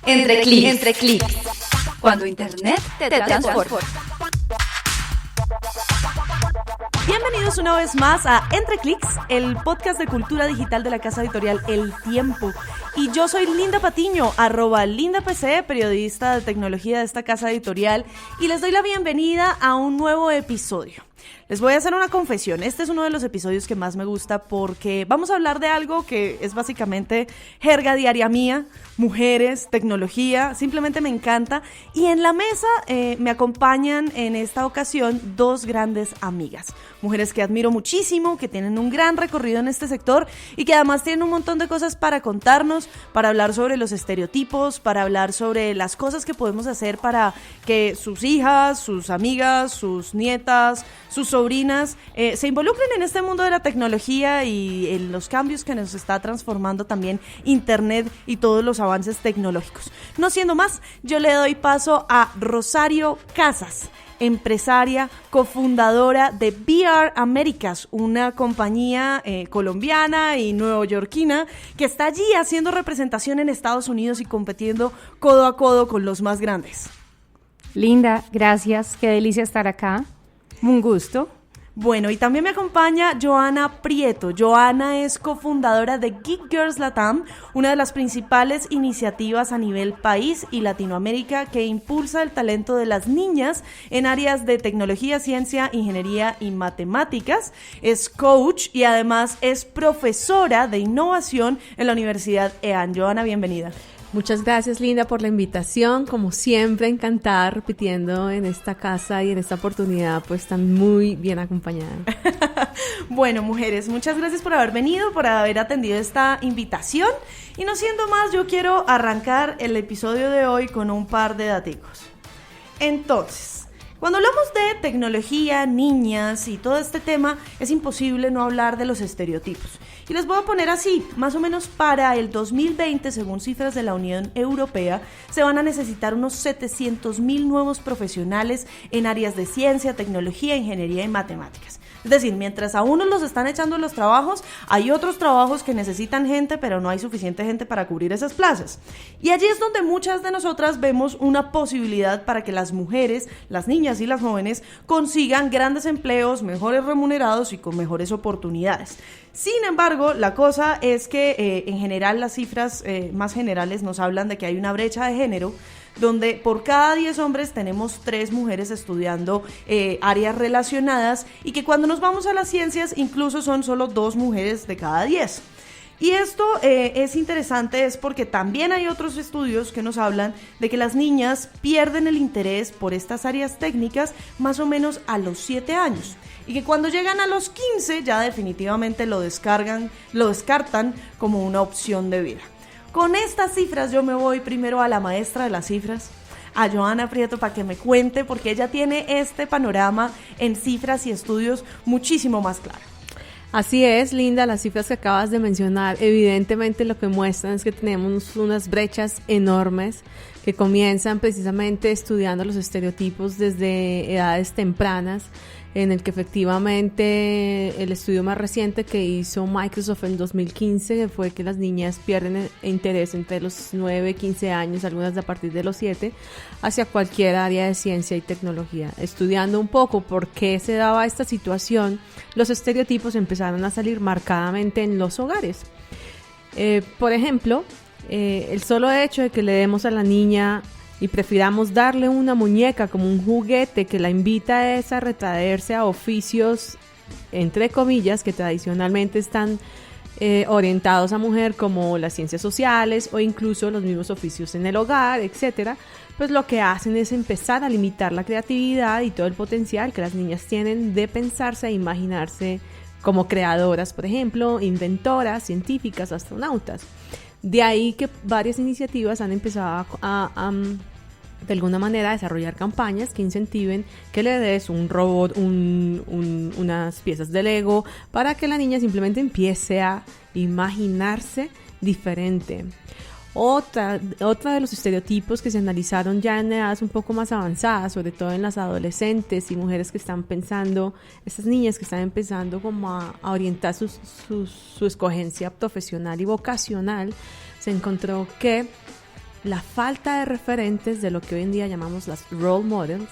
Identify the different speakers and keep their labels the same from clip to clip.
Speaker 1: Entre clics. Cuando Internet te transforma.
Speaker 2: Bienvenidos una vez más a Entre Clics, el podcast de cultura digital de la casa editorial El Tiempo. Y yo soy Linda Patiño, @LindaPC, periodista de tecnología de esta casa editorial, y les doy la bienvenida a un nuevo episodio. Les voy a hacer una confesión, este es uno de los episodios que más me gusta porque vamos a hablar de algo que es básicamente jerga diaria mía, mujeres, tecnología, simplemente me encanta. Y en la mesa me acompañan en esta ocasión dos grandes amigas, mujeres que admiro muchísimo, que tienen un gran recorrido en este sector y que además tienen un montón de cosas para contarnos, para hablar sobre los estereotipos, para hablar sobre las cosas que podemos hacer para que sus hijas, sus amigas, sus nietas, sus sobrinas se involucren en este mundo de la tecnología y en los cambios que nos está transformando también Internet y todos los avances tecnológicos. No siendo más, yo le doy paso a Rosario Casas, empresaria, cofundadora de VR Américas, una compañía colombiana y neoyorquina que está allí haciendo representación en Estados Unidos y compitiendo codo a codo con los más grandes.
Speaker 3: Linda, gracias, qué delicia estar acá. Un gusto.
Speaker 2: Bueno, y también me acompaña Joana Prieto. Joana es cofundadora de Geek Girls Latam, una de las principales iniciativas a nivel país y Latinoamérica que impulsa el talento de las niñas en áreas de tecnología, ciencia, ingeniería y matemáticas. Es coach y además es profesora de innovación en la Universidad EAN. Joana, bienvenida.
Speaker 4: Muchas gracias, Linda, por la invitación. Como siempre, encantada repitiendo en esta casa y en esta oportunidad, pues están muy bien acompañadas.
Speaker 2: Bueno, mujeres, muchas gracias por haber venido, por haber atendido esta invitación. Y no siendo más, yo quiero arrancar el episodio de hoy con un par de daticos. Entonces, cuando hablamos de tecnología, niñas y todo este tema, es imposible no hablar de los estereotipos. Y les voy a poner así, más o menos para el 2020, según cifras de la Unión Europea, se van a necesitar unos 700,000 nuevos profesionales en áreas de ciencia, tecnología, ingeniería y matemáticas. Es decir, mientras a unos los están echando los trabajos, hay otros trabajos que necesitan gente, pero no hay suficiente gente para cubrir esas plazas. Y allí es donde muchas de nosotras vemos una posibilidad para que las mujeres, las niñas y las jóvenes consigan grandes empleos, mejores remunerados y con mejores oportunidades. Sin embargo, la cosa es que en general las cifras más generales nos hablan de que hay una brecha de género donde por cada 10 hombres tenemos 3 mujeres estudiando áreas relacionadas y que cuando nos vamos a las ciencias incluso son solo 2 mujeres de cada 10. Y esto es interesante, es porque también hay otros estudios que nos hablan de que las niñas pierden el interés por estas áreas técnicas más o menos a los 7 años. Y que cuando llegan a los 15 ya definitivamente lo descartan como una opción de vida. Con estas cifras yo me voy primero a la maestra de las cifras, a Joana Prieto, para que me cuente, porque ella tiene este panorama en cifras y estudios muchísimo más claro.
Speaker 4: Así es, Linda, las cifras que acabas de mencionar evidentemente lo que muestran es que tenemos unas brechas enormes que comienzan precisamente estudiando los estereotipos desde edades tempranas, en el que efectivamente el estudio más reciente que hizo Microsoft en 2015 fue que las niñas pierden interés entre los 9 y 15 años, algunas a partir de los 7, hacia cualquier área de ciencia y tecnología. Estudiando un poco por qué se daba esta situación, los estereotipos empezaron a salir marcadamente en los hogares. Por ejemplo, el solo hecho de que le demos a la niña y prefiramos darle una muñeca como un juguete que la invita a retraerse a oficios, entre comillas, que tradicionalmente están orientados a mujer, como las ciencias sociales o incluso los mismos oficios en el hogar, etcétera, pues lo que hacen es empezar a limitar la creatividad y todo el potencial que las niñas tienen de pensarse e imaginarse como creadoras, por ejemplo, inventoras, científicas, astronautas. De ahí que varias iniciativas han empezado a de alguna manera desarrollar campañas que incentiven que le des un robot, unas piezas de Lego, para que la niña simplemente empiece a imaginarse diferente. Otra de los estereotipos que se analizaron ya en edades un poco más avanzadas, sobre todo en las adolescentes y mujeres que están pensando, estas niñas que están empezando como a orientar su escogencia profesional y vocacional, se encontró que la falta de referentes de lo que hoy en día llamamos las role models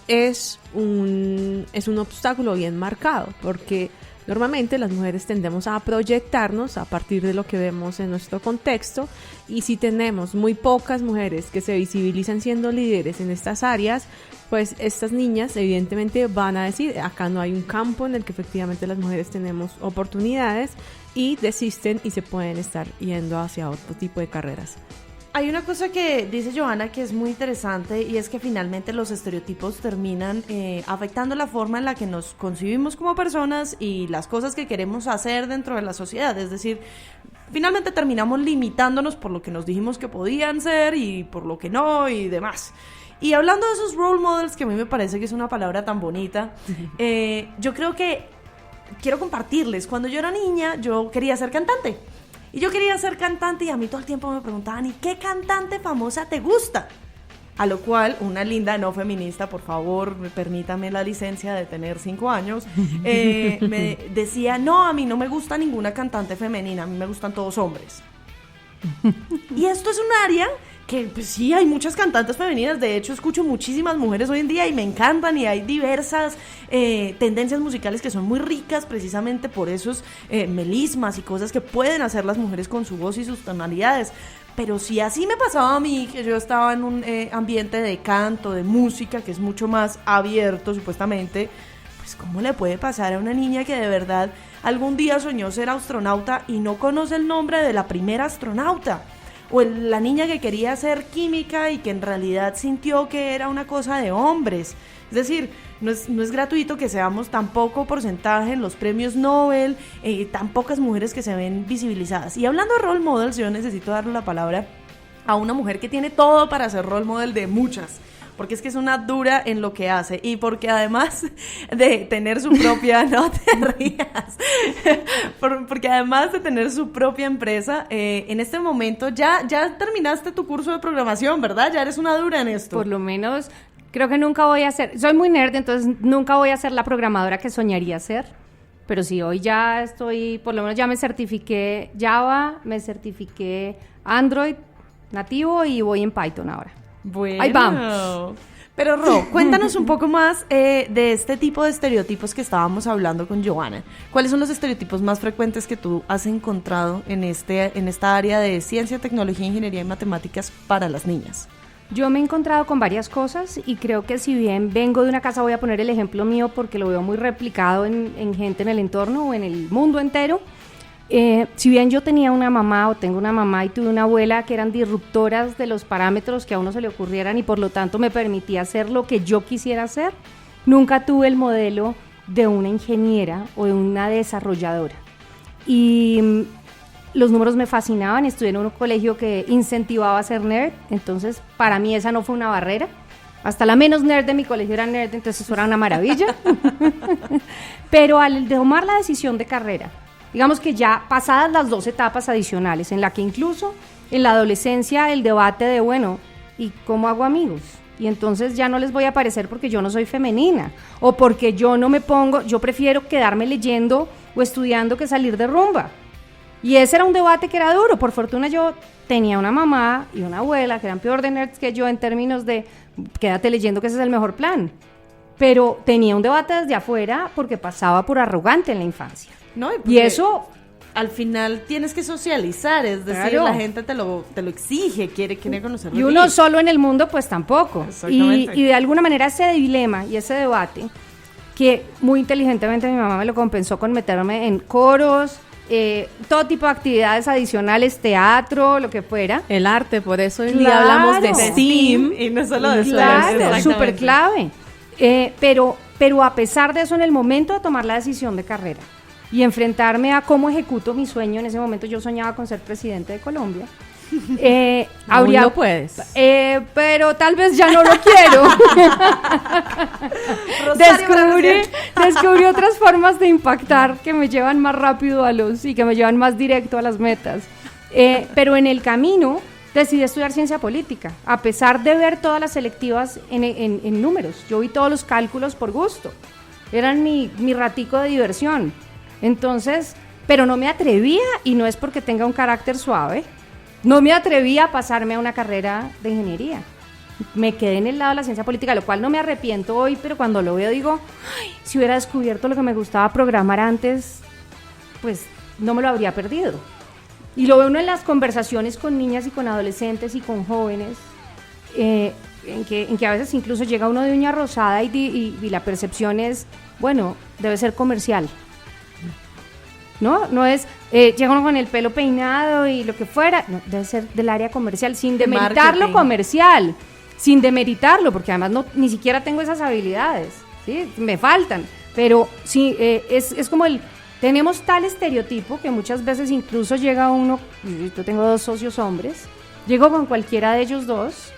Speaker 4: es un obstáculo bien marcado, porque normalmente las mujeres tendemos a proyectarnos a partir de lo que vemos en nuestro contexto, y si tenemos muy pocas mujeres que se visibilizan siendo líderes en estas áreas, pues estas niñas evidentemente van a decir, acá no hay un campo en el que efectivamente las mujeres tenemos oportunidades, y desisten y se pueden estar yendo hacia otro tipo de carreras.
Speaker 2: Hay una cosa que dice Johanna que es muy interesante, y es que finalmente los estereotipos terminan afectando la forma en la que nos concibimos como personas y las cosas que queremos hacer dentro de la sociedad. Es decir, finalmente terminamos limitándonos por lo que nos dijimos que podían ser y por lo que no y demás. Y hablando de esos role models, que a mí me parece que es una palabra tan bonita, yo creo que quiero compartirles. Cuando yo era niña, yo quería ser cantante. Y yo quería ser cantante, y a mí todo el tiempo me preguntaban, ¿y qué cantante famosa te gusta? A lo cual una linda no feminista, por favor, permítame la licencia de tener 5 años, me decía, no, a mí no me gusta ninguna cantante femenina, a mí me gustan todos hombres. Y esto es un área que pues, sí, hay muchas cantantes femeninas. De hecho, escucho muchísimas mujeres hoy en día y me encantan, y hay diversas tendencias musicales que son muy ricas precisamente por esos melismas y cosas que pueden hacer las mujeres con su voz y sus tonalidades. Pero si así me pasaba a mí, que yo estaba en un ambiente de canto, de música, que es mucho más abierto supuestamente, pues ¿cómo le puede pasar a una niña que de verdad algún día soñó ser astronauta y no conoce el nombre de la primera astronauta? O la niña que quería hacer química y que en realidad sintió que era una cosa de hombres. Es decir, no es gratuito que seamos tan poco porcentaje en los premios Nobel, tan pocas mujeres que se ven visibilizadas. Y hablando de role models, yo necesito darle la palabra a una mujer que tiene todo para ser role model de muchas, porque es que es una dura en lo que hace, y porque además de tener su propia, no te rías, porque además de tener su propia empresa, en este momento ya terminaste tu curso de programación, ¿verdad? Ya eres una dura en esto.
Speaker 3: Por lo menos, creo que nunca voy a ser, soy muy nerd, entonces nunca voy a ser la programadora que soñaría ser, pero sí, hoy ya estoy, por lo menos ya me certifiqué Java, me certifiqué Android nativo, y voy en Python ahora.
Speaker 2: Bueno,
Speaker 3: ahí vamos.
Speaker 2: Pero Ro, cuéntanos un poco más de este tipo de estereotipos que estábamos hablando con Johanna. ¿Cuáles son los estereotipos más frecuentes que tú has encontrado en esta área de ciencia, tecnología, ingeniería y matemáticas para las niñas?
Speaker 3: Yo me he encontrado con varias cosas, y creo que si bien vengo de una casa, voy a poner el ejemplo mío porque lo veo muy replicado en gente en el entorno o en el mundo entero. Si bien yo tenía una mamá, o tengo una mamá, y tuve una abuela que eran disruptoras de los parámetros que a uno se le ocurrieran, y por lo tanto me permitía hacer lo que yo quisiera hacer, nunca tuve el modelo de una ingeniera o de una desarrolladora. Y los números me fascinaban, estudié en un colegio que incentivaba a ser nerd, entonces para mí esa no fue una barrera. Hasta la menos nerd de mi colegio era nerd, entonces eso era una maravilla. Pero al tomar la decisión de carrera, digamos que ya pasadas las 2 etapas adicionales, en la que incluso en la adolescencia el debate de, bueno, ¿y cómo hago amigos? Y entonces ya no les voy a parecer porque yo no soy femenina, o porque yo no me pongo, yo prefiero quedarme leyendo o estudiando que salir de rumba. Y ese era un debate que era duro. Por fortuna yo tenía una mamá y una abuela que eran peor de nerds que yo en términos de quédate leyendo que ese es el mejor plan. Pero tenía un debate desde afuera porque pasaba por arrogante en la infancia.
Speaker 2: No,
Speaker 3: y eso
Speaker 2: al final tienes que socializar, es decir,
Speaker 3: claro,
Speaker 2: la gente te lo exige, quiere conocerlo.
Speaker 3: Y uno solo en el mundo pues tampoco. Y de alguna manera ese dilema y ese debate, que muy inteligentemente mi mamá me lo compensó con meterme en coros, todo tipo de actividades adicionales, teatro, lo que fuera.
Speaker 4: El arte, por eso hoy en día hablamos de STEAM.
Speaker 2: Y no solo de
Speaker 3: claro, súper clave. Pero a pesar de eso, en el momento de tomar la decisión de carrera y enfrentarme a cómo ejecuto mi sueño, en ese momento yo soñaba con ser presidente de Colombia.
Speaker 4: Aún no puedes.
Speaker 3: Pero tal vez ya no lo quiero. Descubrí otras formas de impactar que me llevan más rápido y que me llevan más directo a las metas. Pero en el camino decidí estudiar ciencia política, a pesar de ver todas las selectivas en números. Yo vi todos los cálculos por gusto. Eran mi ratico de diversión. Entonces, pero no me atrevía, y no es porque tenga un carácter suave, No me atreví a pasarme a una carrera de ingeniería. Me quedé en el lado de la ciencia política, lo cual no me arrepiento hoy, pero cuando lo veo digo, ay, si hubiera descubierto lo que me gustaba programar antes, pues no me lo habría perdido. Y lo veo uno en las conversaciones con niñas y con adolescentes y con jóvenes, en que a veces incluso llega uno de uña rosada y la percepción es, bueno, debe ser comercial. No es, llega uno con el pelo peinado y lo que fuera, no, debe ser del área comercial, sin demeritar lo comercial, sin demeritarlo, porque además ni siquiera tengo esas habilidades, ¿sí? Me faltan, pero sí, es como tenemos tal estereotipo que muchas veces incluso llega uno, yo tengo 2 socios hombres, llego con cualquiera de ellos dos,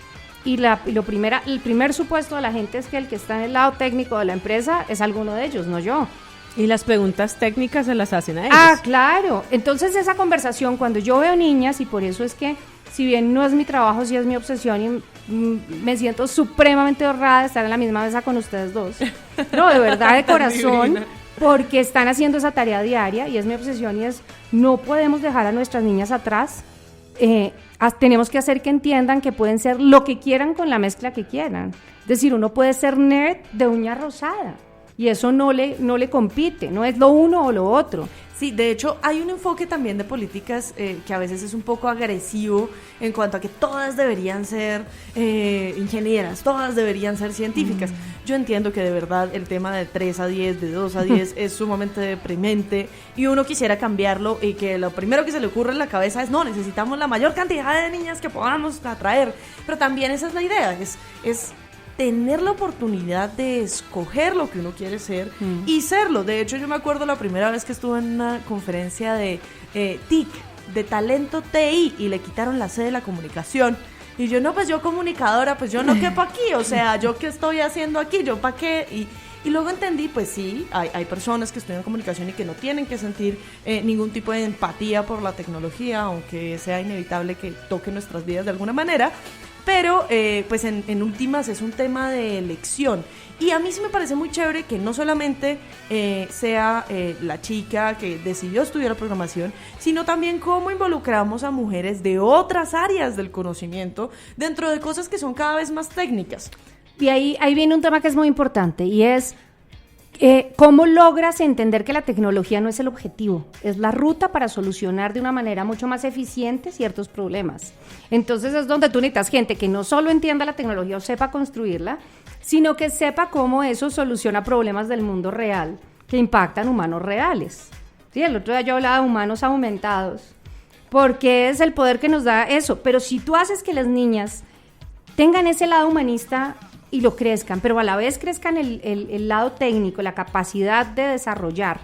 Speaker 3: y el primer supuesto de la gente es que el que está en el lado técnico de la empresa es alguno de ellos, no yo.
Speaker 4: Y las preguntas técnicas se las hacen a ellos.
Speaker 3: Ah, claro. Entonces esa conversación, cuando yo veo niñas, y por eso es que, si bien no es mi trabajo, sí es mi obsesión, y me siento supremamente honrada de estar en la misma mesa con ustedes dos. No, de verdad, de corazón, porque están haciendo esa tarea diaria, y es mi obsesión, y es, no podemos dejar a nuestras niñas atrás. Tenemos que hacer que entiendan que pueden ser lo que quieran con la mezcla que quieran. Es decir, uno puede ser nerd de uña rosada. Y eso no le compite, no es lo uno o lo otro.
Speaker 2: Sí, de hecho hay un enfoque también de políticas que a veces es un poco agresivo en cuanto a que todas deberían ser ingenieras, todas deberían ser científicas. Yo entiendo que de verdad el tema de 3 a 10, de 2 a 10 es sumamente deprimente y uno quisiera cambiarlo y que lo primero que se le ocurre en la cabeza es no, necesitamos la mayor cantidad de niñas que podamos atraer. Pero también esa es la idea, es tener la oportunidad de escoger lo que uno quiere ser y serlo. De hecho, yo me acuerdo la primera vez que estuve en una conferencia de TIC, de talento TI, y le quitaron la C de la comunicación. Y yo, no, pues yo comunicadora, pues yo no quepo aquí, o sea, ¿yo qué estoy haciendo aquí? ¿Yo para qué? Y luego entendí, pues sí, hay personas que estudian comunicación y que no tienen que sentir ningún tipo de empatía por la tecnología, aunque sea inevitable que toque nuestras vidas de alguna manera. Pero, pues en últimas es un tema de elección. Y a mí sí me parece muy chévere que no solamente sea la chica que decidió estudiar programación, sino también cómo involucramos a mujeres de otras áreas del conocimiento dentro de cosas que son cada vez más técnicas.
Speaker 3: Y ahí viene un tema que es muy importante, y es ¿cómo logras entender que la tecnología no es el objetivo? Es la ruta para solucionar de una manera mucho más eficiente ciertos problemas. Entonces es donde tú necesitas gente que no solo entienda la tecnología o sepa construirla, sino que sepa cómo eso soluciona problemas del mundo real que impactan humanos reales. Sí, el otro día yo hablaba de humanos aumentados, porque es el poder que nos da eso. Pero si tú haces que las niñas tengan ese lado humanista y lo crezcan, pero a la vez crezcan el lado técnico, la capacidad de desarrollar,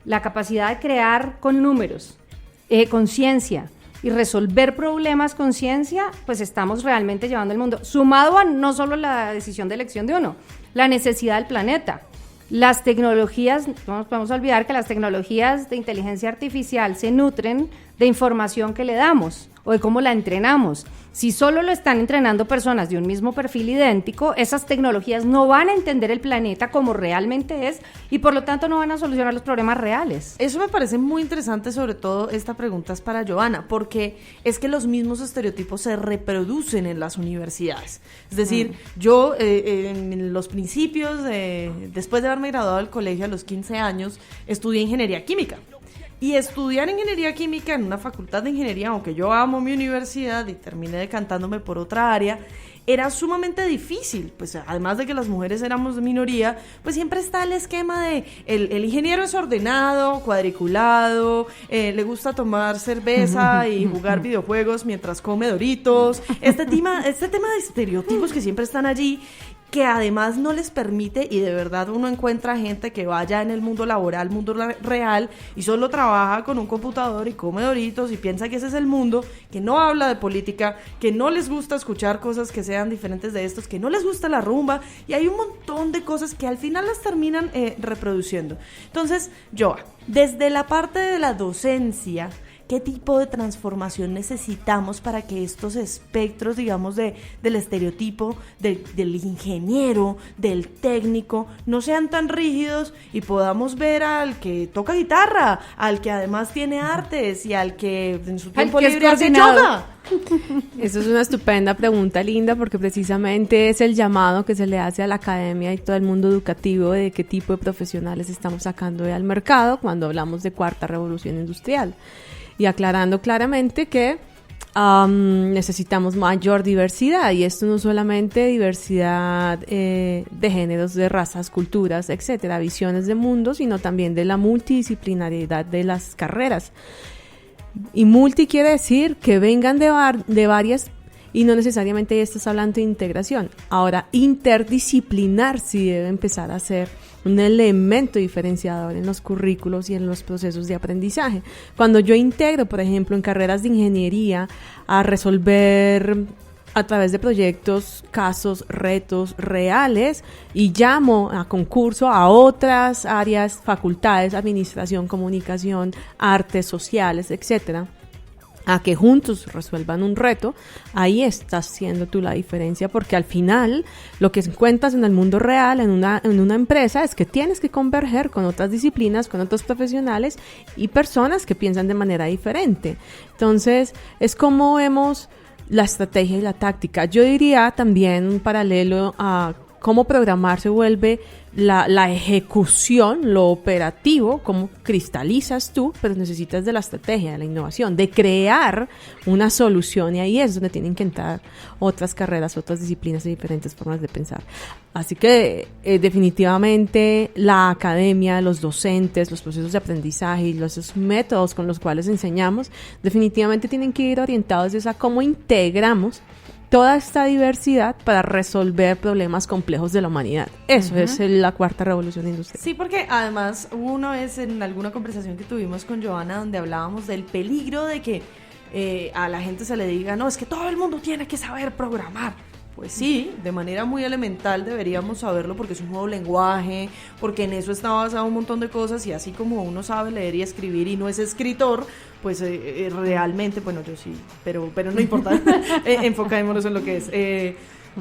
Speaker 3: la capacidad de crear con números, con ciencia y resolver problemas con ciencia, pues estamos realmente llevando el mundo, sumado a no solo la decisión de elección de uno, la necesidad del planeta. Las tecnologías, no nos podemos olvidar que las tecnologías de inteligencia artificial se nutren de información que le damos o de cómo la entrenamos. Si solo lo están entrenando personas de un mismo perfil idéntico, esas tecnologías no van a entender el planeta como realmente es y por lo tanto no van a solucionar los problemas reales.
Speaker 2: Eso me parece muy interesante, sobre todo esta pregunta es para Johanna, porque es que los mismos estereotipos se reproducen en las universidades. Es decir, yo en los principios, después de haberme graduado del colegio a los 15 años, estudié ingeniería química. Y estudiar ingeniería química en una facultad de ingeniería, aunque yo amo mi universidad y terminé decantándome por otra área, era sumamente difícil, pues además de que las mujeres éramos de minoría, pues siempre está el esquema de el ingeniero es ordenado, cuadriculado, le gusta tomar cerveza y jugar videojuegos mientras come Doritos, este tema de estereotipos que siempre están allí, que además no les permite, y de verdad uno encuentra gente que vaya en el mundo laboral, mundo real, y solo trabaja con un computador y come Doritos y piensa que ese es el mundo, que no habla de política, que no les gusta escuchar cosas que sean diferentes de estos, que no les gusta la rumba, y hay un montón de cosas que al final las terminan reproduciendo. Entonces, Joa, desde la parte de la docencia, qué tipo de transformación necesitamos para que estos espectros, digamos, del estereotipo, del ingeniero, del técnico, no sean tan rígidos y podamos ver al que toca guitarra, al que además tiene artes y al que en su tiempo libre hace yoga.
Speaker 4: Eso es una estupenda pregunta, Linda, porque precisamente es el llamado que se le hace a la academia y todo el mundo educativo de qué tipo de profesionales estamos sacando al mercado cuando hablamos de cuarta revolución industrial. Y aclarando claramente que necesitamos mayor diversidad, y esto no solamente diversidad de géneros, de razas, culturas, etcétera, visiones de mundo, sino también de la multidisciplinariedad de las carreras. Y multi quiere decir que vengan de varias, y no necesariamente estás hablando de integración. Ahora, interdisciplinar sí debe empezar a ser un elemento diferenciador en los currículos y en los procesos de aprendizaje. Cuando yo integro, por ejemplo, en carreras de ingeniería, a resolver a través de proyectos, casos, retos reales, y llamo a concurso a otras áreas, facultades, administración, comunicación, artes sociales, etcétera, a que juntos resuelvan un reto, ahí estás haciendo tú la diferencia, porque al final lo que encuentras en el mundo real, en una empresa, es que tienes que converger con otras disciplinas, con otros profesionales y personas que piensan de manera diferente. Entonces, es como vemos la estrategia y la táctica. Yo diría también un paralelo a cómo programar se vuelve la ejecución, lo operativo, cómo cristalizas tú, pero necesitas de la estrategia, de la innovación, de crear una solución, y ahí es donde tienen que entrar otras carreras, otras disciplinas y diferentes formas de pensar. Así que definitivamente la academia, los docentes, los procesos de aprendizaje y los métodos con los cuales enseñamos, definitivamente tienen que ir orientados a cómo integramos toda esta diversidad para resolver problemas complejos de la humanidad. Eso es la cuarta revolución industrial.
Speaker 2: Sí, porque además uno es en alguna conversación que tuvimos con Johanna donde hablábamos del peligro de que a la gente se le diga, no, es que todo el mundo tiene que saber programar. Pues sí, de manera muy elemental deberíamos saberlo porque es un nuevo lenguaje, porque en eso está basado un montón de cosas, y así como uno sabe leer y escribir y no es escritor, pues realmente, bueno, yo sí, pero no importa, enfocémonos en lo que es.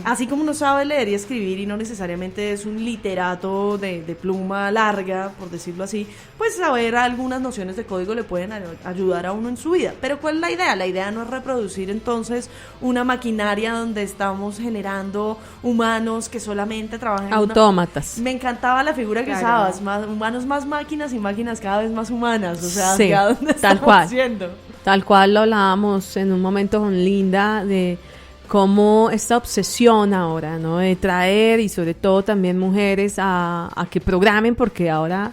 Speaker 2: Así como uno sabe leer y escribir y no necesariamente es un literato de pluma larga, por decirlo así, pues saber algunas nociones de código le pueden ayudar a uno en su vida. Pero ¿cuál es la idea? La idea no es reproducir entonces una maquinaria donde estamos generando humanos que solamente trabajan
Speaker 4: autómatas.
Speaker 2: Me encantaba la figura que usabas, humanos más máquinas y máquinas cada vez más humanas, o sea,
Speaker 4: sí,
Speaker 2: ¿a dónde
Speaker 4: tal cual,
Speaker 2: yendo?
Speaker 4: Tal cual lo hablábamos en un momento con Linda de cómo esta obsesión ahora, ¿no?, de traer, y sobre todo también mujeres a que programen, porque ahora,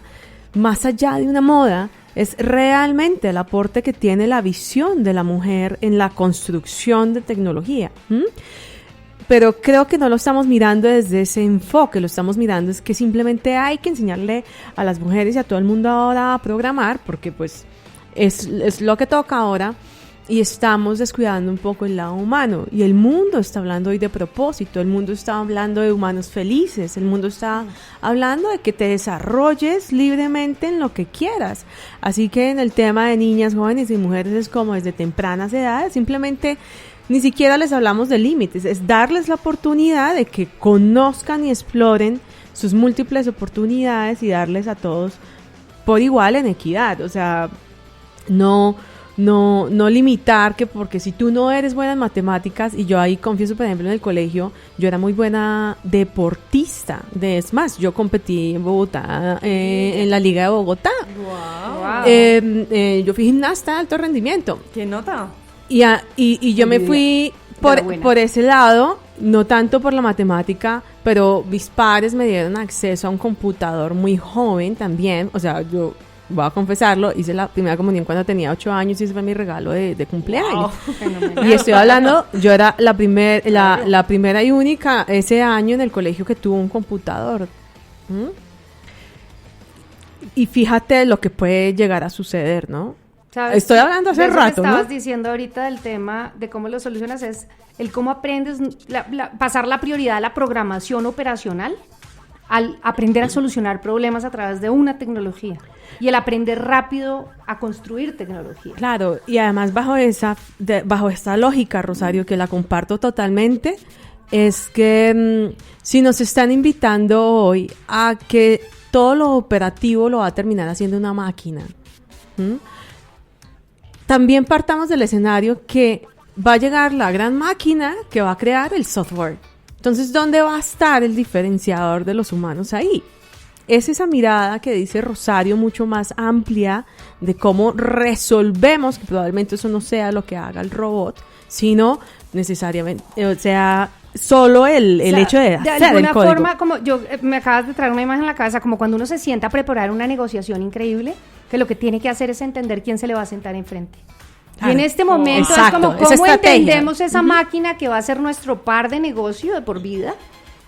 Speaker 4: más allá de una moda, es realmente el aporte que tiene la visión de la mujer en la construcción de tecnología. Pero creo que no lo estamos mirando desde ese enfoque, lo estamos mirando es que simplemente hay que enseñarle a las mujeres y a todo el mundo ahora a programar, porque pues es lo que toca ahora. Y estamos descuidando un poco el lado humano, y el mundo está hablando hoy de propósito, el mundo está hablando de humanos felices, el mundo está hablando de que te desarrolles libremente en lo que quieras. Así que en el tema de niñas, jóvenes y mujeres es como desde tempranas edades, simplemente ni siquiera les hablamos de límites, es darles la oportunidad de que conozcan y exploren sus múltiples oportunidades y darles a todos por igual en equidad. O sea, no limitar, que porque si tú no eres buena en matemáticas, y yo ahí confieso, por ejemplo, en el colegio, yo era muy buena deportista, es más, yo competí en Bogotá, en la Liga de Bogotá.
Speaker 2: Wow.
Speaker 4: Yo fui gimnasta de alto rendimiento.
Speaker 2: ¿Qué nota?
Speaker 4: Y yo me fui por ese lado, no tanto por la matemática, pero mis padres me dieron acceso a un computador muy joven también. O sea, yo voy a confesarlo, hice la primera comunión cuando tenía 8 años y ese fue mi regalo de cumpleaños. Wow. Y estoy hablando, yo era la primera y única ese año en el colegio que tuvo un computador. Y fíjate lo que puede llegar a suceder, ¿no?
Speaker 3: ¿Sabes?
Speaker 4: Estoy hablando hace rato, ¿no?
Speaker 3: Estabas diciendo ahorita del tema de cómo lo solucionas, es el cómo aprendes pasar la prioridad a la programación operacional al aprender a solucionar problemas a través de una tecnología y el aprender rápido a construir tecnología.
Speaker 4: Claro, y además bajo esta lógica, Rosario, que la comparto totalmente, es que si nos están invitando hoy a que todo lo operativo lo va a terminar haciendo una máquina, también partamos del escenario que va a llegar la gran máquina que va a crear el software. Entonces, ¿dónde va a estar el diferenciador de los humanos ahí? Es esa mirada que dice Rosario, mucho más amplia de cómo resolvemos, que probablemente eso no sea lo que haga el robot, sino necesariamente, o sea, solo el hecho de hacer el código.
Speaker 3: De alguna forma, como me acabas de traer una imagen en la cabeza, como cuando uno se sienta a preparar una negociación increíble, que lo que tiene que hacer es entender quién se le va a sentar enfrente. Claro. Y en este momento es como cómo entendemos esa máquina que va a ser nuestro par de negocio de por vida,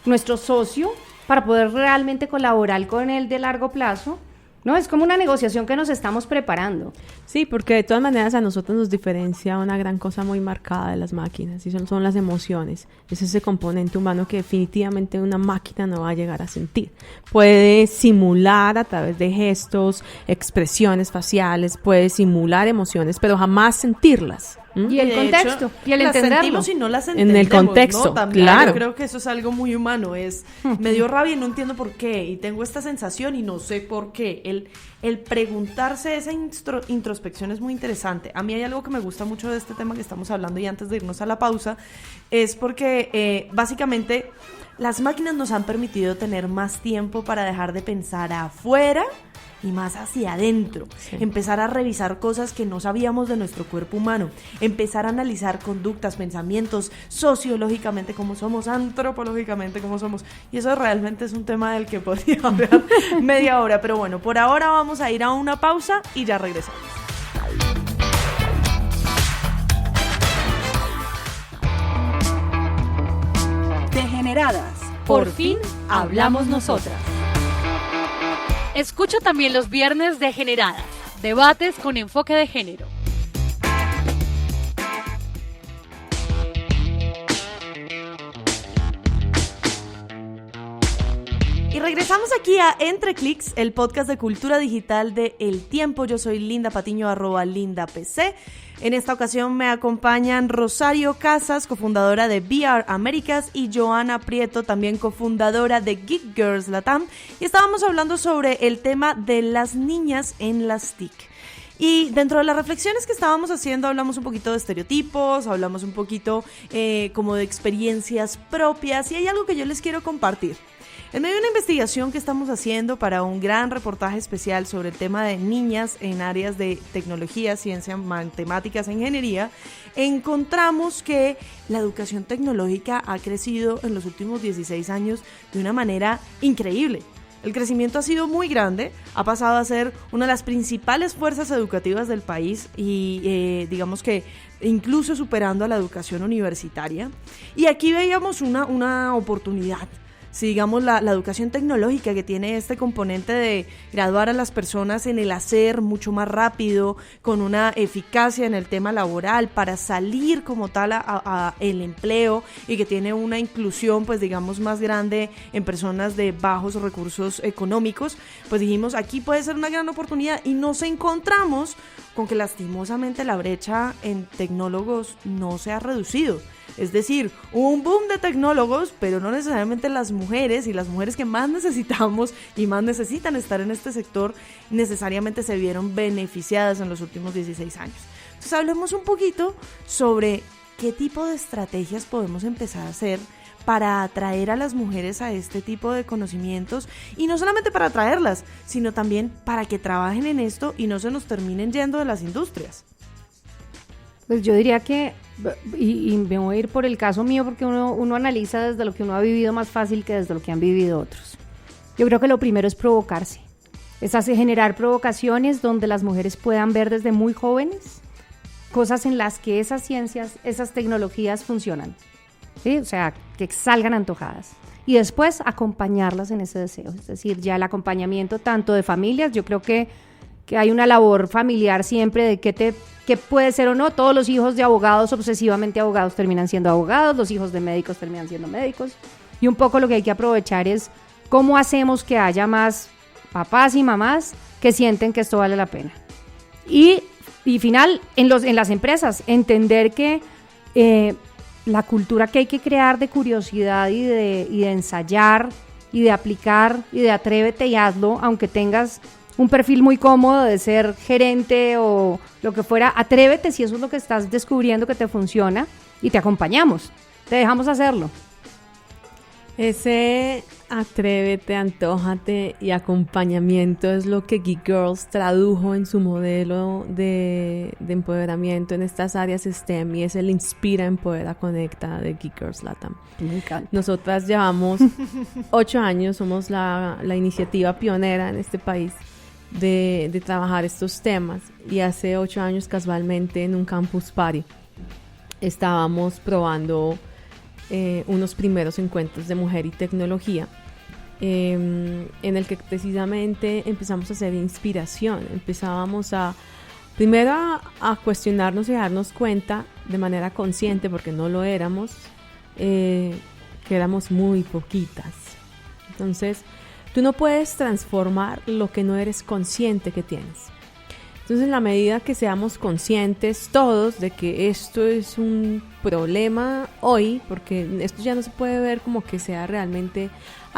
Speaker 3: nuestro socio, para poder realmente colaborar con él de largo plazo, ¿no? Es como una negociación que nos estamos preparando.
Speaker 4: Sí, porque de todas maneras a nosotros nos diferencia una gran cosa muy marcada de las máquinas, y son las emociones. Es ese componente humano que definitivamente una máquina no va a llegar a sentir. Puede simular a través de gestos, expresiones faciales, puede simular emociones, pero jamás sentirlas.
Speaker 3: Y el contexto, y el entenderlo.
Speaker 2: Las sentimos y no las entendemos,
Speaker 4: en el contexto,
Speaker 2: ¿no? También,
Speaker 4: claro.
Speaker 2: Yo creo que eso es algo muy humano, me dio rabia y no entiendo por qué, y tengo esta sensación y no sé por qué. El preguntarse esa introspección es muy interesante. A mí hay algo que me gusta mucho de este tema que estamos hablando, y antes de irnos a la pausa, es porque básicamente las máquinas nos han permitido tener más tiempo para dejar de pensar afuera y más hacia adentro, empezar a revisar cosas que no sabíamos de nuestro cuerpo humano, empezar a analizar conductas, pensamientos, sociológicamente cómo somos, antropológicamente cómo somos, y eso realmente es un tema del que podría hablar media hora, pero bueno, por ahora vamos a ir a una pausa y ya regresamos.
Speaker 1: Degeneradas, por fin hablamos nosotras.
Speaker 5: Escucha también los viernes Degeneradas, debates con enfoque de género.
Speaker 2: Y regresamos aquí a Entre Clics, el podcast de cultura digital de El Tiempo. Yo soy Linda Patiño, @LindaPC. En esta ocasión me acompañan Rosario Casas, cofundadora de VR Américas, y Joana Prieto, también cofundadora de Geek Girls Latam. Y estábamos hablando sobre el tema de las niñas en las TIC. Y dentro de las reflexiones que estábamos haciendo, hablamos un poquito de estereotipos, hablamos un poquito como de experiencias propias, y hay algo que yo les quiero compartir. En medio de una investigación que estamos haciendo para un gran reportaje especial sobre el tema de niñas en áreas de tecnología, ciencia, matemáticas e ingeniería, encontramos que la educación tecnológica ha crecido en los últimos 16 años de una manera increíble. El crecimiento ha sido muy grande, ha pasado a ser una de las principales fuerzas educativas del país y digamos que incluso superando a la educación universitaria. Y aquí veíamos una oportunidad. Si digamos la educación tecnológica, que tiene este componente de graduar a las personas en el hacer mucho más rápido, con una eficacia en el tema laboral para salir como tal a el empleo, y que tiene una inclusión pues digamos más grande en personas de bajos recursos económicos, pues dijimos aquí puede ser una gran oportunidad, y nos encontramos con que lastimosamente la brecha en tecnólogos no se ha reducido. Es decir, hubo un boom de tecnólogos, pero no necesariamente las mujeres, y las mujeres que más necesitamos y más necesitan estar en este sector necesariamente se vieron beneficiadas en los últimos 16 años. Entonces hablemos un poquito sobre qué tipo de estrategias podemos empezar a hacer para atraer a las mujeres a este tipo de conocimientos, y no solamente para atraerlas, sino también para que trabajen en esto y no se nos terminen yendo de las industrias.
Speaker 3: Pues yo diría que, y me voy a ir por el caso mío, porque uno analiza desde lo que uno ha vivido más fácil que desde lo que han vivido otros. Yo creo que lo primero es provocarse, es generar provocaciones donde las mujeres puedan ver desde muy jóvenes cosas en las que esas ciencias, esas tecnologías funcionan, ¿sí? O sea, que salgan antojadas. Y después acompañarlas en ese deseo, es decir, ya el acompañamiento tanto de familias. Yo creo que hay una labor familiar siempre de que puede ser o no. Todos los hijos de abogados, obsesivamente abogados, terminan siendo abogados, los hijos de médicos terminan siendo médicos, y un poco lo que hay que aprovechar es ¿cómo hacemos que haya más papás y mamás que sienten que esto vale la pena? Y final, en las empresas, entender que la cultura que hay que crear de curiosidad y de ensayar y de aplicar y de atrévete y hazlo, aunque tengas un perfil muy cómodo de ser gerente o lo que fuera, atrévete si eso es lo que estás descubriendo que te funciona y te acompañamos, te dejamos hacerlo.
Speaker 4: Ese atrévete, antójate y acompañamiento es lo que Geek Girls tradujo en su modelo de empoderamiento en estas áreas STEM, y es el Inspira, Empodera, Conecta de Geek Girls Latam.
Speaker 3: Me encanta.
Speaker 4: Nosotras llevamos 8 años, somos la iniciativa pionera en este país de trabajar estos temas, y hace 8 años casualmente en un campus party estábamos probando unos primeros encuentros de mujer y tecnología, en el que precisamente empezamos a hacer inspiración, empezábamos primero a cuestionarnos y a darnos cuenta de manera consciente, porque no lo éramos, que éramos muy poquitas. Entonces, tú no puedes transformar lo que no eres consciente que tienes. Entonces, en la medida que seamos conscientes todos de que esto es un problema hoy, porque esto ya no se puede ver como que sea realmente,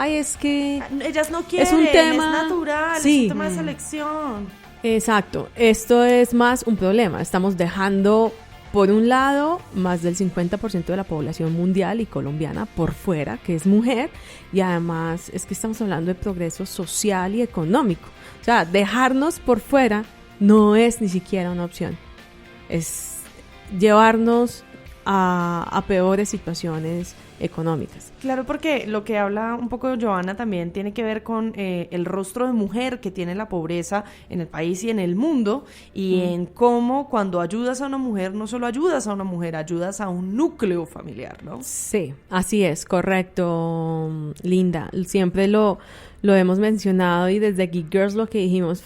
Speaker 4: es que
Speaker 2: ellas no quieren,
Speaker 4: es un tema,
Speaker 2: es natural,
Speaker 4: sí,
Speaker 2: es un tema de selección.
Speaker 4: Exacto, esto es más un problema. Estamos dejando, por un lado, más del 50% de la población mundial y colombiana por fuera, que es mujer, y además es que estamos hablando de progreso social y económico. O sea, dejarnos por fuera no es ni siquiera una opción, es llevarnos a peores situaciones económicas.
Speaker 2: Claro, porque lo que habla un poco Johanna también tiene que ver con el rostro de mujer que tiene la pobreza en el país y en el mundo, y en cómo cuando ayudas a una mujer, no solo ayudas a una mujer, ayudas a un núcleo familiar, ¿no?
Speaker 4: Sí, así es, correcto, Linda. Siempre lo hemos mencionado, y desde Geek Girls lo que dijimos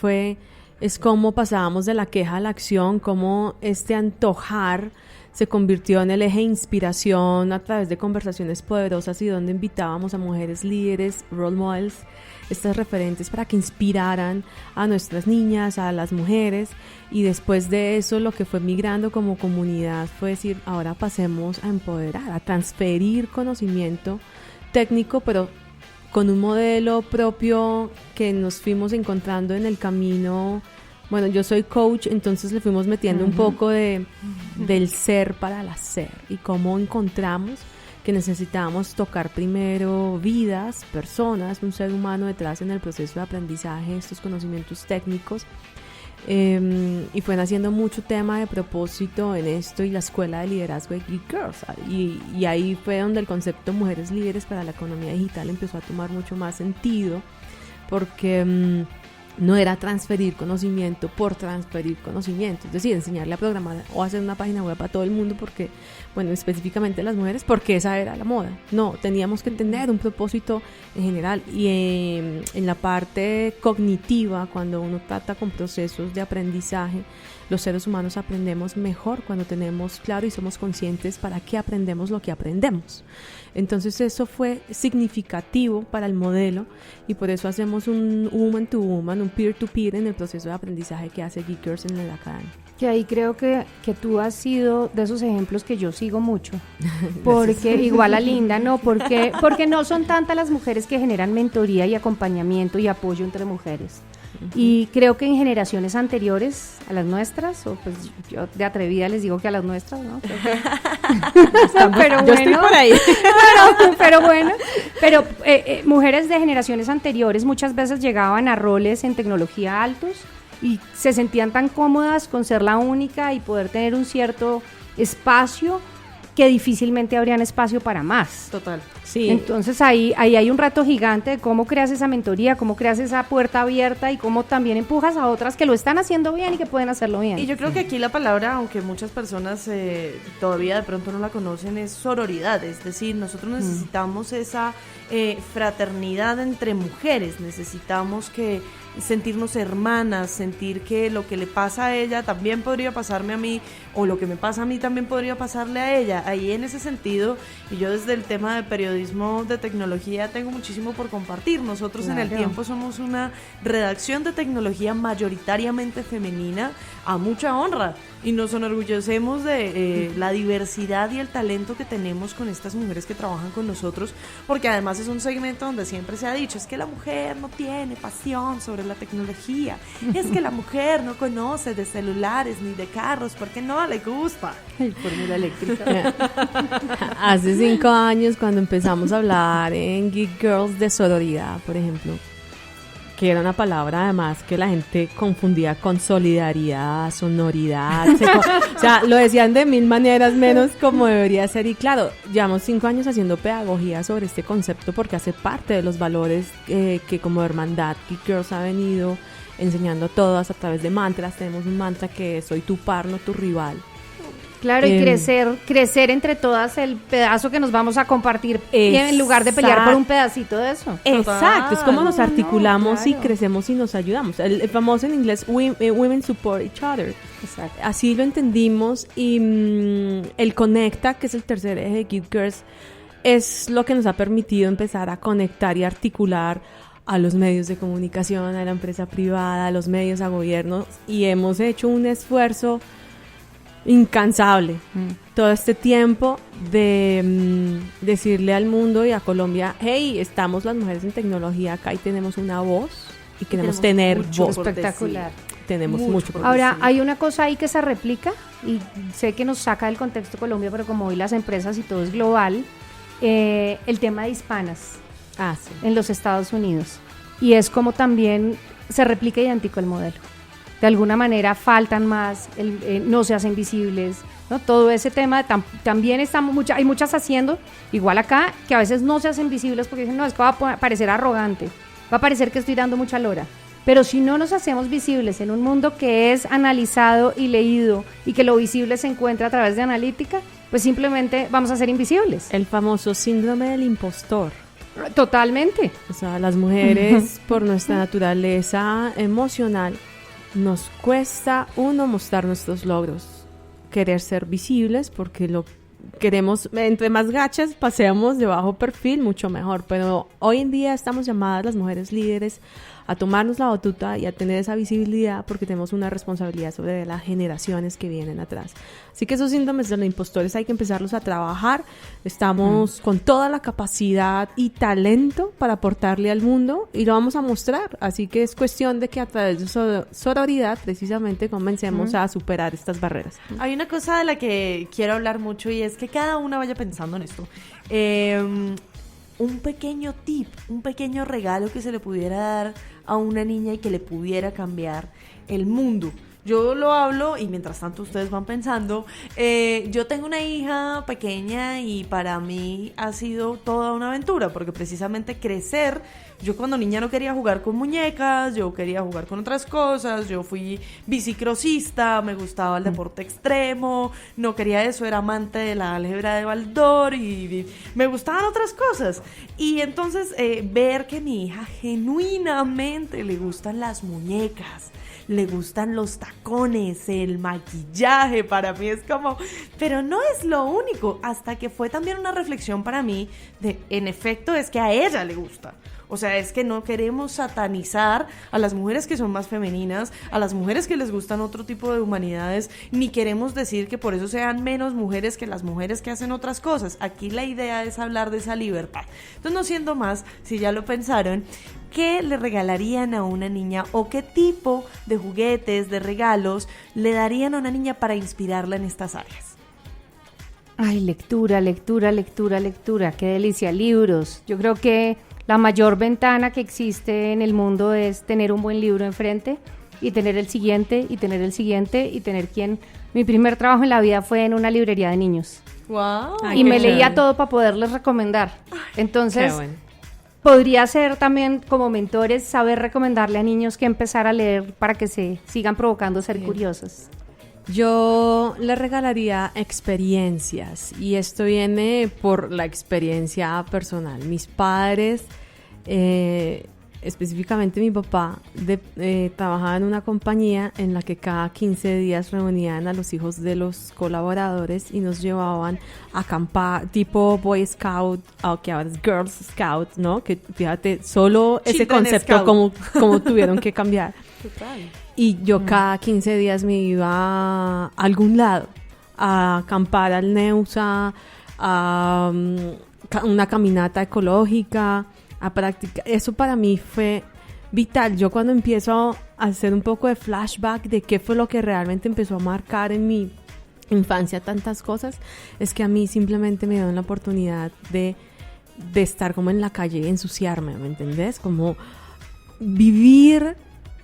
Speaker 4: es cómo pasábamos de la queja a la acción, cómo este antojar se convirtió en el eje de inspiración a través de conversaciones poderosas, y donde invitábamos a mujeres líderes, role models, estas referentes para que inspiraran a nuestras niñas, a las mujeres. Y después de eso, lo que fue migrando como comunidad fue decir, ahora pasemos a empoderar, a transferir conocimiento técnico, pero con un modelo propio que nos fuimos encontrando en el camino. Bueno, yo soy coach, entonces le fuimos metiendo un poco del ser para el hacer, y cómo encontramos que necesitábamos tocar primero vidas, personas, un ser humano detrás en el proceso de aprendizaje, estos conocimientos técnicos. Y fue naciendo mucho tema de propósito en esto, y la escuela de liderazgo de Geek Girls, y ahí fue donde el concepto Mujeres Líderes para la Economía Digital empezó a tomar mucho más sentido, porque no era transferir conocimiento por transferir conocimiento, es decir, enseñarle a programar o hacer una página web a todo el mundo, porque, bueno, específicamente las mujeres, porque esa era la moda. No, teníamos que tener un propósito en general, y en la parte cognitiva, cuando uno trata con procesos de aprendizaje, los seres humanos aprendemos mejor cuando tenemos claro y somos conscientes para qué aprendemos lo que aprendemos. Entonces eso fue significativo para el modelo, y por eso hacemos un woman to woman, un peer to peer en el proceso de aprendizaje que hace Geek Girls en la academia.
Speaker 3: Que ahí creo que tú has sido de esos ejemplos que yo sigo mucho, porque igual a Linda, ¿no? Porque no son tantas las mujeres que generan mentoría y acompañamiento y apoyo entre mujeres. Y creo que en generaciones anteriores a las nuestras, o pues yo de atrevida les digo que a las nuestras, ¿no? Pero bueno,
Speaker 4: yo estoy por ahí.
Speaker 3: pero bueno, mujeres de generaciones anteriores muchas veces llegaban a roles en tecnología altos y se sentían tan cómodas con ser la única y poder tener un cierto espacio, que difícilmente habrían espacio para más.
Speaker 2: Total.
Speaker 4: Sí.
Speaker 3: Entonces ahí hay un reto gigante de cómo creas esa mentoría, cómo creas esa puerta abierta, y cómo también empujas a otras que lo están haciendo bien y que pueden hacerlo bien.
Speaker 2: Y yo creo que aquí la palabra, aunque muchas personas todavía de pronto no la conocen, es sororidad. Es decir, nosotros necesitamos esa fraternidad entre mujeres, necesitamos que sentirnos hermanas, sentir que lo que le pasa a ella también podría pasarme a mí, o lo que me pasa a mí también podría pasarle a ella. Ahí en ese sentido, y yo desde el tema de periodismo de tecnología tengo muchísimo por compartir. Nosotros en El Tiempo somos una redacción de tecnología mayoritariamente femenina, a mucha honra, y nos enorgullecemos de la diversidad y el talento que tenemos con estas mujeres que trabajan con nosotros, porque además es un segmento donde siempre se ha dicho, es que la mujer no tiene pasión sobre la tecnología, es que la mujer no conoce de celulares ni de carros porque no le gusta.
Speaker 3: Fórmula eléctrica.
Speaker 4: Hace 5 años, cuando empezamos a hablar en Geek Girls de sororidad, por ejemplo, que era una palabra además que la gente confundía con solidaridad, sonoridad, o sea, lo decían de 1000 maneras menos como debería ser. Y claro, llevamos 5 años haciendo pedagogía sobre este concepto porque hace parte de los valores que como hermandad Geek Girls ha venido enseñando todas a través de mantras. Tenemos un mantra que es: soy tu par, no tu rival.
Speaker 3: Claro, y crecer entre todas el pedazo que nos vamos a compartir, en lugar de pelear por un pedacito de eso.
Speaker 4: Exacto, es como nos articulamos
Speaker 3: claro.
Speaker 4: y crecemos y nos ayudamos. El famoso en inglés, women support each other.
Speaker 3: Exacto.
Speaker 4: Así lo entendimos. Y el Conecta, que es el tercer eje de Geek Girls, es lo que nos ha permitido empezar a conectar y articular a los medios de comunicación, a la empresa privada, a los medios, a gobiernos, y hemos hecho un esfuerzo incansable todo este tiempo de decirle al mundo y a Colombia: hey, estamos las mujeres en tecnología acá y tenemos una voz y queremos tener voz.
Speaker 3: Espectacular.
Speaker 4: Tenemos mucho por
Speaker 3: Ahora,
Speaker 4: decir.
Speaker 3: hay una cosa ahí que se replica, y sé que nos saca del contexto Colombia, pero como hoy las empresas y todo es global, el tema de hispanas
Speaker 4: Sí.
Speaker 3: en los Estados Unidos. Y es como también se replica idéntico el modelo. De alguna manera faltan más, no se hacen visibles, ¿no? Todo ese tema también hay muchas haciendo, igual acá, que a veces no se hacen visibles porque dicen, no, es que va a parecer arrogante, va a parecer que estoy dando mucha lora. Pero si no nos hacemos visibles en un mundo que es analizado y leído y que lo visible se encuentra a través de analítica, pues simplemente vamos a ser invisibles.
Speaker 4: El famoso síndrome del impostor.
Speaker 3: Totalmente.
Speaker 4: O sea, las mujeres, por nuestra naturaleza emocional, nos cuesta, mostrar nuestros logros, querer ser visibles, porque lo queremos, entre más gachas paseamos de bajo perfil, mucho mejor. Pero hoy en día estamos llamadas las mujeres líderes a tomarnos la batuta y a tener esa visibilidad, porque tenemos una responsabilidad sobre las generaciones que vienen atrás. Así que esos síndromes de los impostores hay que empezarlos a trabajar. Estamos con toda la capacidad y talento para aportarle al mundo y lo vamos a mostrar. Así que es cuestión de que a través de sororidad precisamente comencemos a superar estas barreras.
Speaker 2: Hay una cosa de la que quiero hablar mucho, y es que cada una vaya pensando en esto. Un pequeño tip, un pequeño regalo que se le pudiera dar a una niña y que le pudiera cambiar el mundo. Yo lo hablo y mientras tanto ustedes van pensando. Yo tengo una hija pequeña y para mí ha sido toda una aventura, porque precisamente crecer, yo cuando niña no quería jugar con muñecas, yo quería jugar con otras cosas, yo fui bicicrosista, me gustaba el deporte extremo, no quería eso, era amante de la álgebra de Baldor y me gustaban otras cosas. Y entonces ver que a mi hija genuinamente le gustan las muñecas, le gustan los tacones, el maquillaje, para mí es como, pero no es lo único, hasta que fue también una reflexión para mí de, en efecto, es que a ella le gusta. O sea, es que no queremos satanizar a las mujeres que son más femeninas, a las mujeres que les gustan otro tipo de humanidades, ni queremos decir que por eso sean menos mujeres que las mujeres que hacen otras cosas. Aquí la idea es hablar de esa libertad. Entonces, no siendo más, si ya lo pensaron, ¿qué le regalarían a una niña o qué tipo de juguetes, de regalos le darían a una niña para inspirarla en estas áreas?
Speaker 3: Ay, lectura, lectura, lectura, lectura, qué delicia, libros. Yo creo que la mayor ventana que existe en el mundo es tener un buen libro enfrente y tener el siguiente y tener el siguiente y tener quien... Mi primer trabajo en la vida fue en una librería de niños.
Speaker 2: ¡Wow!
Speaker 3: Y me leía todo para poderles recomendar. Entonces,
Speaker 4: Qué bueno.
Speaker 3: podría ser también como mentores saber recomendarle a niños que empezar a leer para que se sigan provocando ser curiosos.
Speaker 4: Yo le regalaría experiencias, y esto viene por la experiencia personal. Mis padres específicamente mi papá trabajaba en una compañía en la que cada 15 días reunían a los hijos de los colaboradores y nos llevaban a acampar, tipo Boy Scout, que ahora es Girls Scout, ¿no? Que fíjate, solo ese
Speaker 2: Children
Speaker 4: concepto
Speaker 2: Scout.
Speaker 4: como tuvieron que cambiar.
Speaker 2: Total.
Speaker 4: Y yo cada 15 días me iba a algún lado, a acampar al Neusa, a una caminata ecológica, a practicar. Eso para mí fue vital. Yo cuando empiezo a hacer un poco de flashback de qué fue lo que realmente empezó a marcar en mi infancia tantas cosas, es que a mí simplemente me dieron la oportunidad de estar como en la calle y ensuciarme, ¿me entendés? Como vivir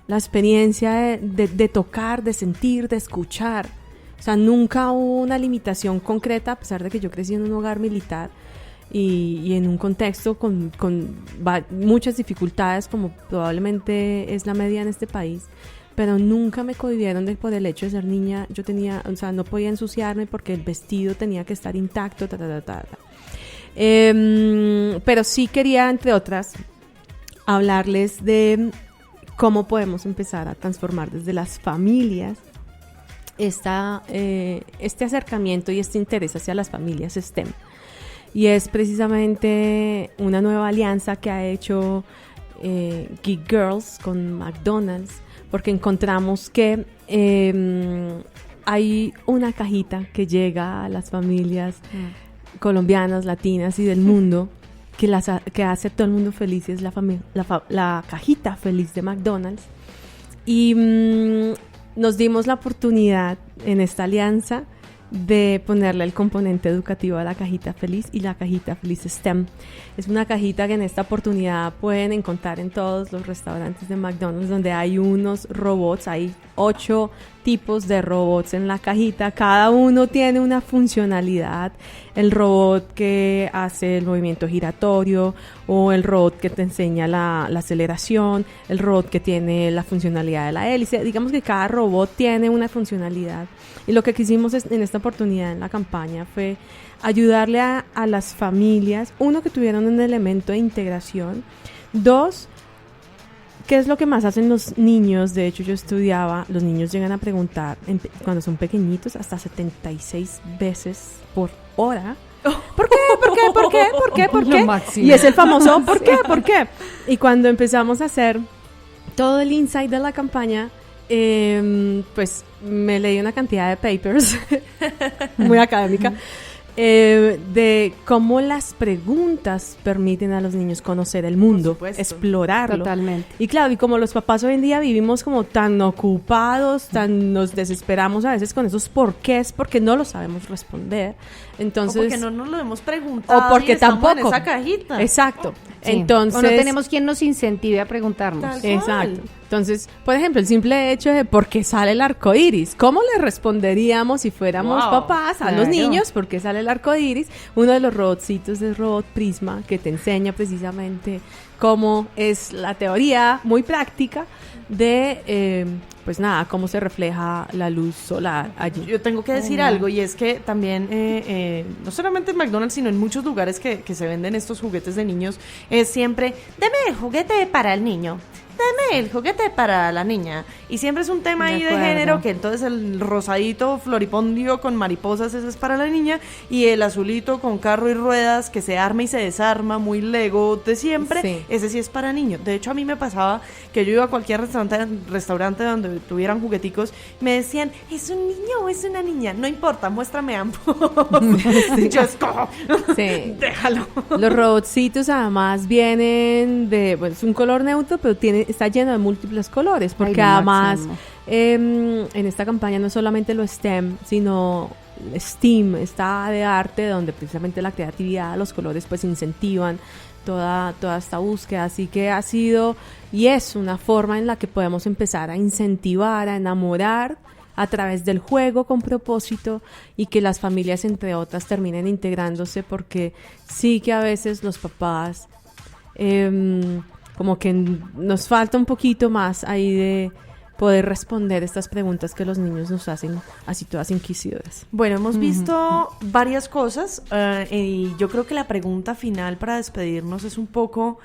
Speaker 4: la experiencia de tocar, de sentir, de escuchar. O sea, nunca hubo una limitación concreta, a pesar de que yo crecí en un hogar militar y en un contexto con muchas dificultades, como probablemente es la media en este país, pero nunca me cohibieron por el hecho de ser niña. Yo no podía ensuciarme porque el vestido tenía que estar intacto, pero sí quería, entre otras, hablarles de cómo podemos empezar a transformar desde las familias este acercamiento y este interés hacia las familias STEM. Y es precisamente una nueva alianza que ha hecho Geek Girls con McDonald's, porque encontramos que hay una cajita que llega a las familias colombianas, latinas y del mundo, que hace a todo el mundo feliz, es la cajita feliz de McDonald's. Y nos dimos la oportunidad en esta alianza de ponerle el componente educativo a la cajita feliz, y la cajita feliz STEM. Es una cajita que en esta oportunidad pueden encontrar en todos los restaurantes de McDonald's, donde hay unos robots, hay 8 tipos de robots en la cajita, cada uno tiene una funcionalidad. El robot que hace el movimiento giratorio, o el robot que te enseña la aceleración, el robot que tiene la funcionalidad de la hélice. Digamos que cada robot tiene una funcionalidad, y lo que quisimos en esta oportunidad en la campaña fue ayudarle a las familias, uno, que tuvieran un elemento de integración, dos, ¿qué es lo que más hacen los niños? De hecho, yo estudiaba, los niños llegan a preguntar, cuando son pequeñitos, hasta 76 veces por hora. ¿Por qué? ¿Por qué? ¿Por qué? ¿Por qué? ¿Por qué?
Speaker 3: máximo.
Speaker 4: Y es el famoso ¿por qué? ¿Por qué? Y cuando empezamos a hacer todo el insight de la campaña, pues me leí una cantidad de papers muy académica, de cómo las preguntas permiten a los niños conocer el mundo, explorarlo.
Speaker 3: Totalmente.
Speaker 4: Y claro, y como los papás hoy en día vivimos como tan ocupados, nos desesperamos a veces con esos porqués, porque no lo sabemos responder. Entonces,
Speaker 2: o porque no nos lo hemos preguntado,
Speaker 4: o porque
Speaker 2: y estamos
Speaker 4: tampoco
Speaker 2: en esa cajita.
Speaker 4: Exacto.
Speaker 3: Sí.
Speaker 4: Entonces,
Speaker 3: o no tenemos quien nos incentive a preguntarnos.
Speaker 2: Tal cual.
Speaker 4: exacto. Entonces, por ejemplo, el simple hecho de ¿por qué sale el arco iris? ¿Cómo le responderíamos si fuéramos papás a los
Speaker 3: Claro.
Speaker 4: niños? ¿Por qué sale el arco iris? Uno de los robotcitos es Robot Prisma, que te enseña precisamente cómo es la teoría muy práctica de, pues nada, cómo se refleja la luz solar allí.
Speaker 2: Yo tengo que decir algo, y es que también, no solamente en McDonald's, sino en muchos lugares que se venden estos juguetes de niños, es siempre, deme el juguete para el niño, deme el juguete para la niña. Y siempre es un tema
Speaker 3: De
Speaker 2: ahí de
Speaker 3: acuerdo.
Speaker 2: género, que entonces el rosadito floripondio con mariposas, ese es para la niña, y el azulito con carro y ruedas que se arma y se desarma, muy Lego de siempre,
Speaker 4: Sí.
Speaker 2: ese sí es para niños. De hecho, a mí me pasaba que yo iba a cualquier restaurante donde tuvieran jugueticos, me decían, ¿es un niño o es una niña? No importa, muéstrame ambos. Yo escojo.
Speaker 4: Sí.
Speaker 2: Déjalo.
Speaker 4: Los robotcitos además vienen de, bueno, es un color neutro, pero está lleno de múltiples colores, porque
Speaker 3: Ay, lo
Speaker 4: además
Speaker 3: máximo.
Speaker 4: en esta campaña no solamente lo STEM, sino STEAM, está de arte, donde precisamente la creatividad, los colores pues incentivan toda esta búsqueda. Así que ha sido y es una forma en la que podemos empezar a incentivar, a enamorar a través del juego con propósito, y que las familias, entre otras, terminen integrándose, porque sí que a veces los papás como que nos falta un poquito más ahí de poder responder estas preguntas que los niños nos hacen así todas inquisidoras.
Speaker 2: Bueno, hemos visto varias cosas, y yo creo que la pregunta final para despedirnos es un poco,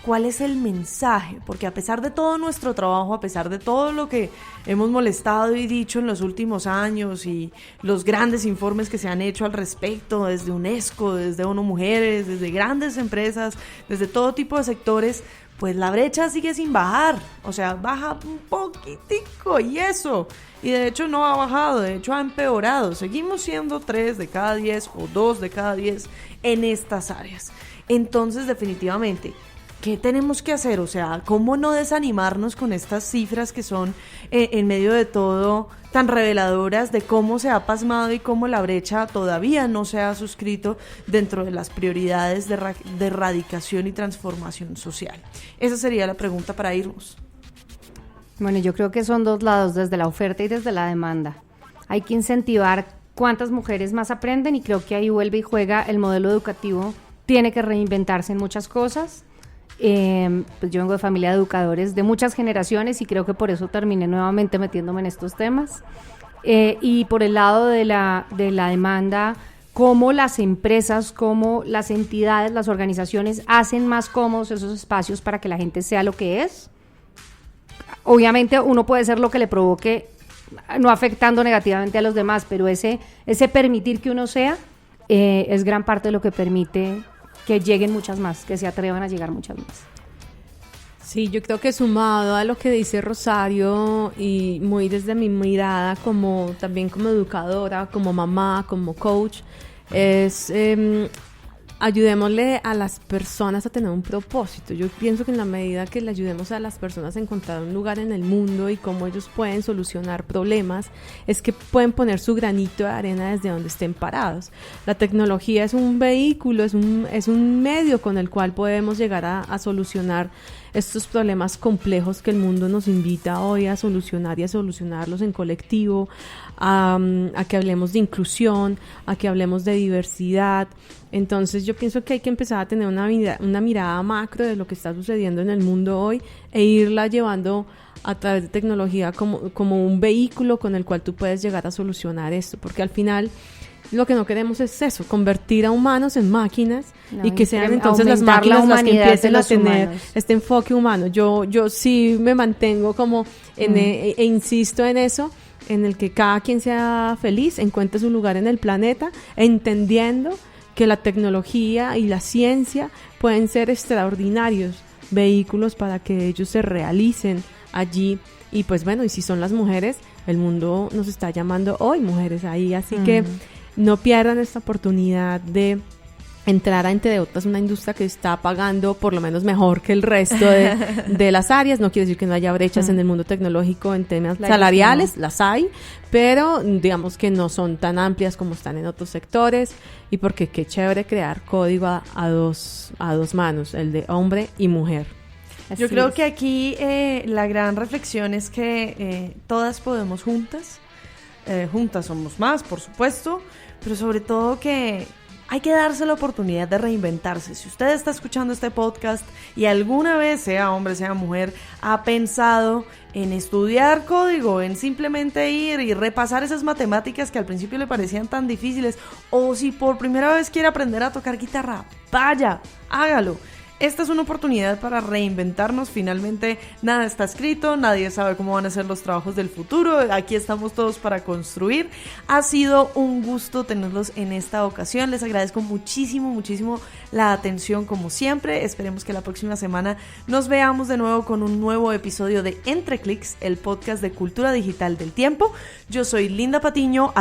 Speaker 2: ¿Cuál es el mensaje? Porque a pesar de todo nuestro trabajo, a pesar de todo lo que hemos molestado y dicho en los últimos años y los grandes informes que se han hecho al respecto, desde UNESCO, desde ONU Mujeres, desde grandes empresas, desde todo tipo de sectores, pues la brecha sigue sin bajar. O sea, baja un poquitico y eso. Y de hecho no ha bajado, de hecho ha empeorado. Seguimos siendo 3 de cada 10 o 2 de cada 10 en estas áreas. Entonces, definitivamente, ¿qué tenemos que hacer? O sea, ¿cómo no desanimarnos con estas cifras que son, en medio de todo, tan reveladoras de cómo se ha pasmado y cómo la brecha todavía no se ha suscrito dentro de las prioridades de erradicación y transformación social? Esa sería la pregunta para irnos.
Speaker 3: Bueno, yo creo que son dos lados, desde la oferta y desde la demanda. Hay que incentivar cuántas mujeres más aprenden, y creo que ahí vuelve y juega el modelo educativo. Tiene que reinventarse en muchas cosas. Pues yo vengo de familia de educadores de muchas generaciones y creo que por eso terminé nuevamente metiéndome en estos temas. Y por el lado de la demanda, cómo las empresas, cómo las entidades, las organizaciones hacen más cómodos esos espacios para que la gente sea lo que es. Obviamente uno puede ser lo que le provoque, no afectando negativamente a los demás, pero ese permitir que uno sea es gran parte de lo que permite que lleguen muchas más, que se atrevan a llegar muchas más.
Speaker 4: Sí, yo creo que sumado a lo que dice Rosario y muy desde mi mirada también como educadora, como mamá, como coach, es ayudémosle a las personas a tener un propósito. Yo pienso que en la medida que le ayudemos a las personas a encontrar un lugar en el mundo y cómo ellos pueden solucionar problemas, es que pueden poner su granito de arena desde donde estén parados. La tecnología es un vehículo, es un medio con el cual podemos llegar a solucionar estos problemas complejos que el mundo nos invita hoy a solucionar y a solucionarlos en colectivo, a que hablemos de inclusión, a que hablemos de diversidad. Entonces yo pienso que hay que empezar a tener una mirada macro de lo que está sucediendo en el mundo hoy e irla llevando a través de tecnología como un vehículo con el cual tú puedes llegar a solucionar esto, porque al final lo que no queremos es eso, convertir a humanos en máquinas, y que sean entonces las máquinas las que empiecen a tener este enfoque humano. Yo sí me mantengo como e insisto en eso, en el que cada quien sea feliz, encuentre su lugar en el planeta, entendiendo que la tecnología y la ciencia pueden ser extraordinarios vehículos para que ellos se realicen allí. Y pues bueno, y si son las mujeres, el mundo nos está llamando hoy mujeres ahí, así que no pierdan esta oportunidad de entrar a, entre otras, una industria que está pagando por lo menos mejor que el resto de las áreas. No quiere decir que no haya brechas en el mundo tecnológico en temas salariales, las hay, pero digamos que no son tan amplias como están en otros sectores, y porque qué chévere crear código a dos manos, el de hombre y mujer.
Speaker 2: Yo creo que aquí la gran reflexión es que todas podemos juntas somos más, por supuesto, pero sobre todo que hay que darse la oportunidad de reinventarse. Si usted está escuchando este podcast y alguna vez, sea hombre, sea mujer, ha pensado en estudiar código, en simplemente ir y repasar esas matemáticas que al principio le parecían tan difíciles, o si por primera vez quiere aprender a tocar guitarra, vaya, hágalo. Esta es una oportunidad para reinventarnos. Finalmente, nada está escrito, nadie sabe cómo van a ser los trabajos del futuro. Aquí estamos todos para construir. Ha sido un gusto tenerlos en esta ocasión. Les agradezco muchísimo la atención como siempre. Esperemos que la próxima semana nos veamos de nuevo con un nuevo episodio de Entre Clics, el podcast de cultura digital del tiempo. Yo soy Linda Patiño,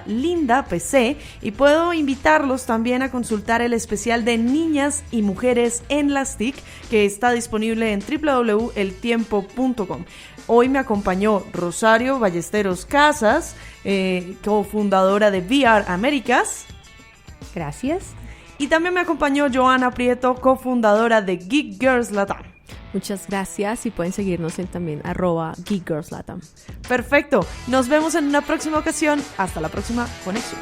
Speaker 2: @LindaPC, y puedo invitarlos también a consultar el especial de niñas y mujeres en las TIC, que está disponible en www.eltiempo.com. Hoy me acompañó Rosario Ballesteros Casas, cofundadora de VR Américas.
Speaker 3: Gracias.
Speaker 2: Y también me acompañó Joana Prieto, cofundadora de Geek Girls Latam.
Speaker 4: Muchas gracias, y pueden seguirnos en también @GeekGirlsLatam.
Speaker 2: Perfecto, nos vemos en una próxima ocasión. Hasta la próxima conexión.